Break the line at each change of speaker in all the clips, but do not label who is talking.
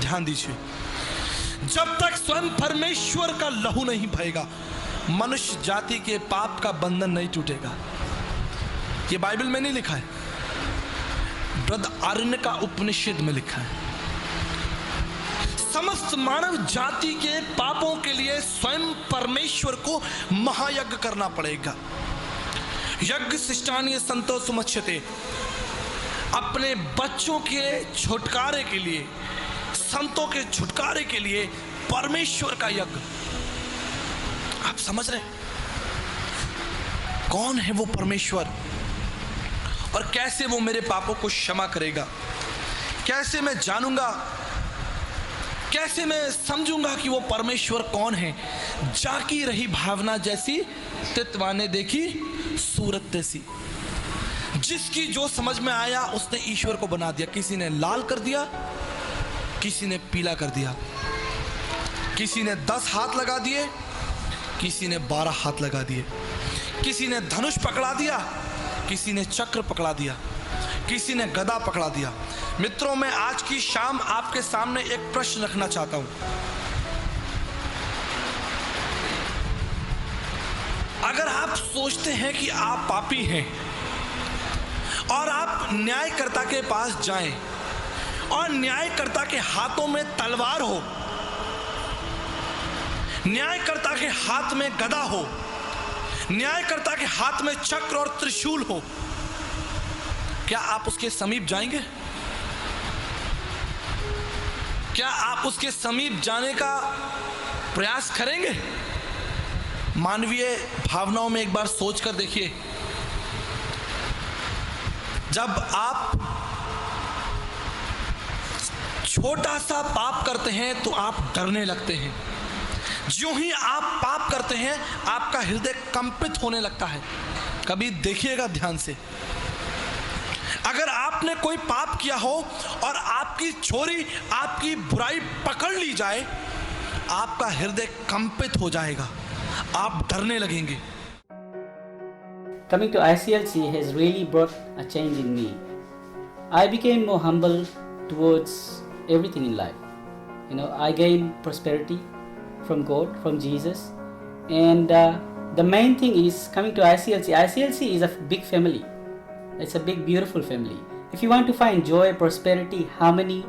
ध्यान दीजिए, जब तक स्वयं परमेश्वर का लहू नहीं बहेगा, मनुष्य जाति के पाप का बंधन नहीं टूटेगा। ये बाइबल में नहीं लिखा है, बृहदारण्यक का उपनिषद में लिखा है। समस्त मानव जाति के पापों के लिए स्वयं परमेश्वर को महायज्ञ करना पड़ेगा। यज्ञ शिष्टानीय संतो सुमच्छते, अपने बच्चों के छुटकारे के लिए, संतों के छुटकारे के लिए परमेश्वर का यज्ञ। आप समझ रहे कौन है वो परमेश्वर और कैसे वो मेरे पापों को क्षमा करेगा? कैसे मैं जानूंगा, कैसे मैं समझूंगा कि वो परमेश्वर कौन है? जाकी रही भावना जैसी, तितवाने देखी सूरत तैसी। जिसकी जो समझ में आया उसने ईश्वर को बना दिया। किसी ने लाल कर दिया, किसी ने पीला कर दिया, किसी ने 10 हाथ लगा दिए, किसी ने 12 हाथ लगा दिए, किसी ने धनुष पकड़ा दिया, किसी ने चक्र पकड़ा दिया, किसी ने गदा पकड़ा दिया। मित्रों, मैं आज की शाम आपके सामने एक प्रश्न रखना चाहता हूं। अगर आप सोचते हैं कि आप पापी हैं और आप न्यायकर्ता के पास जाएं और न्यायकर्ता के हाथों में तलवार हो, न्यायकर्ता के हाथ में गदा हो, न्यायकर्ता के हाथ में चक्र और त्रिशूल हो, क्या आप उसके समीप जाएंगे? क्या आप उसके समीप जाने का प्रयास करेंगे? मानवीय भावनाओं में एक बार सोचकर देखिए, जब आप छोटा सा पाप करते हैं तो आप डरने लगते हैं। ज्यों ही आप पाप करते हैं आपका हृदय कंपित होने लगता है। कभी देखिएगा ध्यान से, अगर आपने कोई पाप किया हो और आपकी चोरी, आपकी बुराई पकड़ ली जाए, आपका हृदय कंपित हो जाएगा, आप डरने लगेंगे।
Coming to ICLC has really brought a change in me. I became more humble towards everything in life. You know, I gained prosperity from God, from Jesus, and the main thing is coming to ICLC. ICLC is a big family. It's a big, beautiful family. If you want to find joy, prosperity, harmony,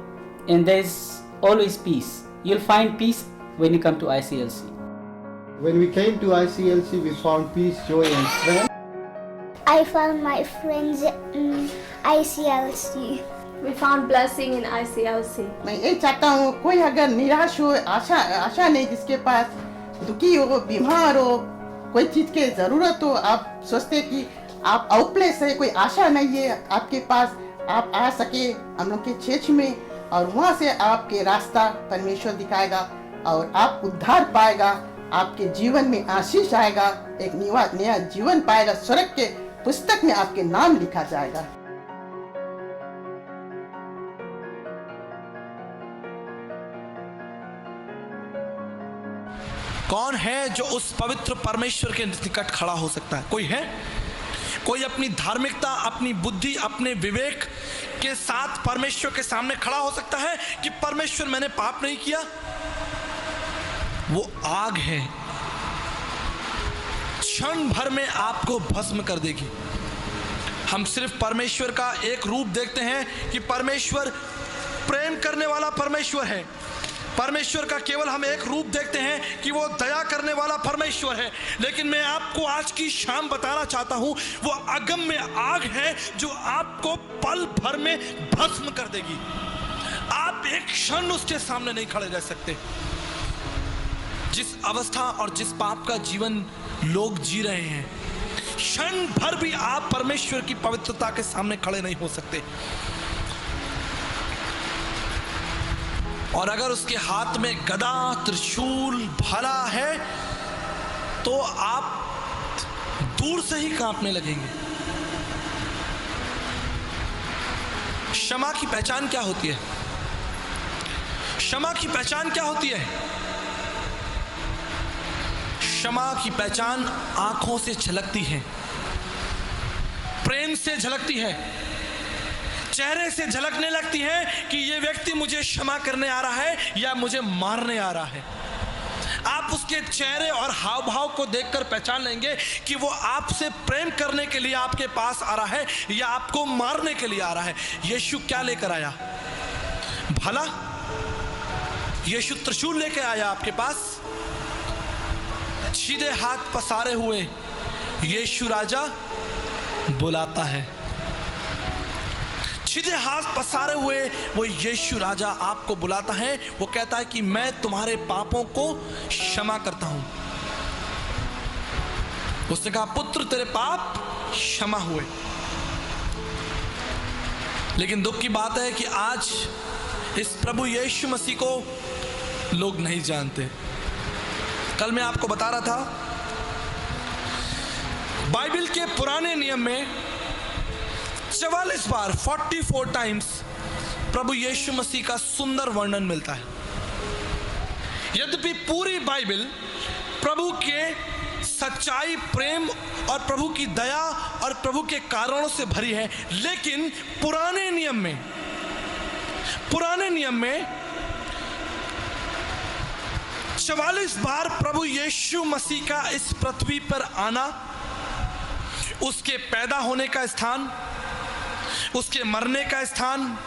and there's always peace, you'll find peace when you come to ICLC.
When we came to ICLC, we found peace, joy, and strength.
I found my friends in ICLC.
We found blessing in ICLC.
मैं ये चाहता हूँ, कोई अगर निराश हो, आशा नहीं, जिसके पास दुखी हो, बीमार हो, कोई चीज़ की ज़रूरत हो, आप सोचते कि आप आउटप्लेस है, कोई आशा नहीं है आपके पास, आप आ सके हम लोग के चर्च में और वहाँ से आपके रास्ता परमेश्वर दिखाएगा और आप उद्धार पाएगा, आपके जीवन में आशीष आएगा, एक नया जीवन पाएगा, स्वर्ग के पुस्तक में आपके नाम लिखा जाएगा।
कौन है जो उस पवित्र परमेश्वर के निकट खड़ा हो सकता है? कोई है? कोई अपनी धार्मिकता, अपनी बुद्धि, अपने विवेक के साथ परमेश्वर के सामने खड़ा हो सकता है कि परमेश्वर मैंने पाप नहीं किया? वो आग है, क्षण भर में आपको भस्म कर देगी। हम सिर्फ परमेश्वर का एक रूप देखते हैं कि परमेश्वर प्रेम करने वाला परमेश्वर है। परमेश्वर का केवल हम एक रूप देखते हैं कि वो दया करने वाला परमेश्वर है। लेकिन मैं आपको आज की शाम बताना चाहता हूं, वो अगम्य आग है जो आपको पल भर में भस्म कर देगी। आप एक क्षण उसके सामने नहीं खड़े रह सकते। जिस अवस्था और जिस पाप का जीवन लोग जी रहे हैं, क्षण भर भी आप परमेश्वर की पवित्रता के सामने खड़े नहीं हो सकते। और अगर उसके हाथ में गदा, त्रिशूल, भाला है तो आप दूर से ही कांपने लगेंगे। क्षमा की पहचान क्या होती है? क्षमा की पहचान क्या होती है? क्षमा की पहचान आंखों से झलकती है, प्रेम से झलकती है, चेहरे से झलकने लगती हैं कि ये व्यक्ति मुझे क्षमा करने आ रहा है या मुझे मारने आ रहा है। आप उसके चेहरे और हाव भाव को देखकर पहचान लेंगे कि वो आपसे प्रेम करने के लिए आपके पास आ रहा है या आपको मारने के लिए आ रहा है। यीशु क्या लेकर आया? भला यीशु त्रिशूल लेकर आया आपके पास? सीधे हाथ पसारे हुए यीशु राजा बुलाता है। सीधे हाथ पसारे हुए वो यीशु राजा आपको बुलाता है। वो कहता है कि मैं तुम्हारे पापों को क्षमा करता हूं। उसने कहा, पुत्र तेरे पाप क्षमा हुए। लेकिन दुख की बात है कि आज इस प्रभु यीशु मसीह को लोग नहीं जानते। कल मैं आपको बता रहा था, बाइबल के पुराने नियम में 44 बार 44 टाइम्स प्रभु यीशु मसीह का सुंदर वर्णन मिलता है। यद्यपि पूरी बाइबल प्रभु के सच्चाई, प्रेम और प्रभु की दया और प्रभु के कारणों से भरी है, लेकिन पुराने नियम में 44 बार प्रभु यीशु मसीह का इस पृथ्वी पर आना, उसके पैदा होने का स्थान, उसके मरने का स्थान,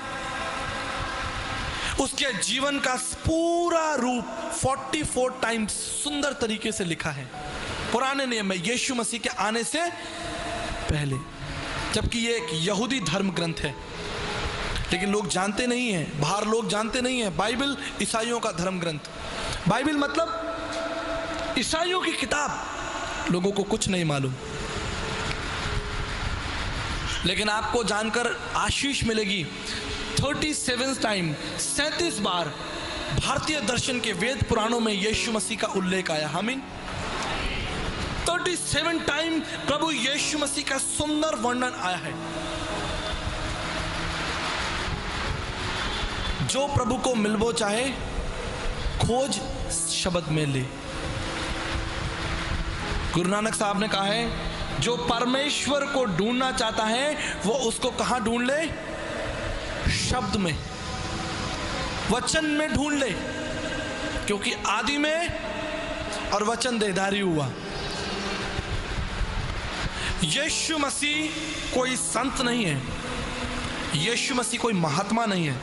उसके जीवन का पूरा रूप 44 टाइम्स सुंदर तरीके से लिखा है पुराने नियम में, यीशु मसीह के आने से पहले। जबकि ये एक यहूदी धर्म ग्रंथ है, लेकिन लोग जानते नहीं हैं, बाहर लोग जानते नहीं हैं। बाइबल ईसाइयों का धर्म ग्रंथ, बाइबल मतलब ईसाइयों की किताब, लोगों को कुछ नहीं मालूम। लेकिन आपको जानकर आशीष मिलेगी, 37 टाइम 37 बार भारतीय दर्शन के वेद पुराणों में यीशु मसीह का उल्लेख आया। आमीन। 37 टाइम प्रभु यीशु मसीह का सुंदर वर्णन आया है। जो प्रभु को मिलबो चाहे, खोज शब्द में ले। गुरु नानक साहब ने कहा है, जो परमेश्वर को ढूंढना चाहता है वो उसको कहां ढूंढ ले? शब्द में, वचन में ढूंढ ले, क्योंकि आदि में और वचन देहधारी हुआ। यीशु मसीह कोई संत नहीं है, यीशु मसीह कोई महात्मा नहीं है।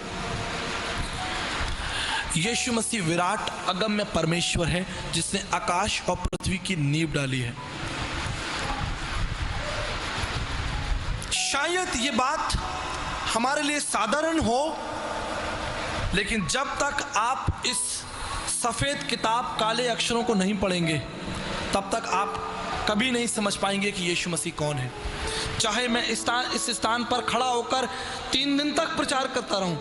यीशु मसीह विराट अगम्य परमेश्वर है, जिसने आकाश और पृथ्वी की नींव डाली है। शायद ये बात हमारे लिए साधारण हो, लेकिन जब तक आप इस सफेद किताब काले अक्षरों को नहीं पढ़ेंगे, तब तक आप कभी नहीं समझ पाएंगे कि यीशु मसीह कौन है। चाहे मैं इस स्थान पर खड़ा होकर 3 दिन तक प्रचार करता रहूं,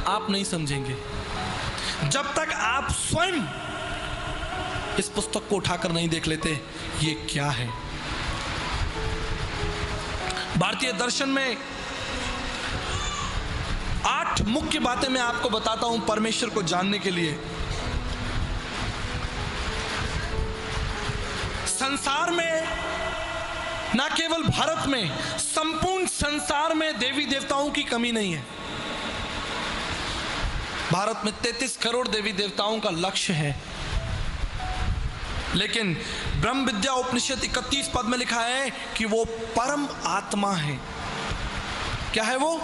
आप नहीं समझेंगे जब तक आप स्वयं इस पुस्तक को उठाकर नहीं देख लेते ये क्या है। भारतीय दर्शन में 8 मुख्य बातें मैं आपको बताता हूं परमेश्वर को जानने के लिए। संसार में, ना केवल भारत में, संपूर्ण संसार में देवी देवताओं की कमी नहीं है। भारत में 33 करोड़ देवी देवताओं का लक्ष्य है, लेकिन ब्रह्म विद्या उपनिषद 31 पद में लिखा है कि वो परम आत्मा है। क्या है वो?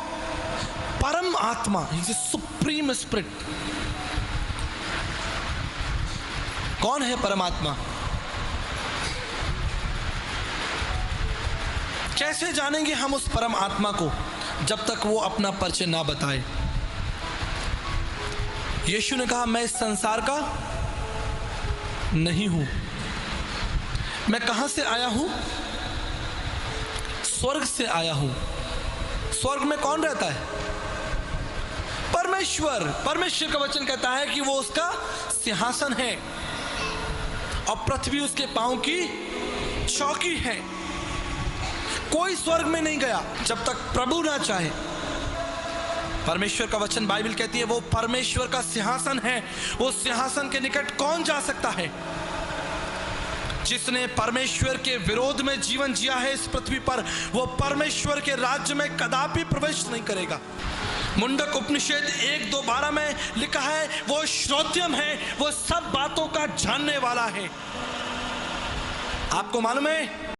परम आत्मा, सुप्रीम स्पिरिट। कौन है परमात्मा? कैसे जानेंगे हम उस परम आत्मा को जब तक वो अपना परिचय ना बताए। यीशु ने कहा, मैं इस संसार का नहीं हूं। मैं कहां से आया हूं? स्वर्ग से आया हूं। स्वर्ग में कौन रहता है? परमेश्वर। परमेश्वर का वचन कहता है कि वो उसका सिंहासन है और पृथ्वी उसके पांव की चौकी है। कोई स्वर्ग में नहीं गया जब तक प्रभु ना चाहे। परमेश्वर का वचन बाइबल कहती है वो परमेश्वर का सिंहासन है। उस सिंहासन के निकट कौन जा सकता है? जिसने परमेश्वर के विरोध में जीवन जिया है इस पृथ्वी पर, वो परमेश्वर के राज्य में कदापि प्रवेश नहीं करेगा। मुंडक उपनिषद 1:2-12 में लिखा है, वो श्रोत्यम है, वो सब बातों का जानने वाला है। आपको मालूम है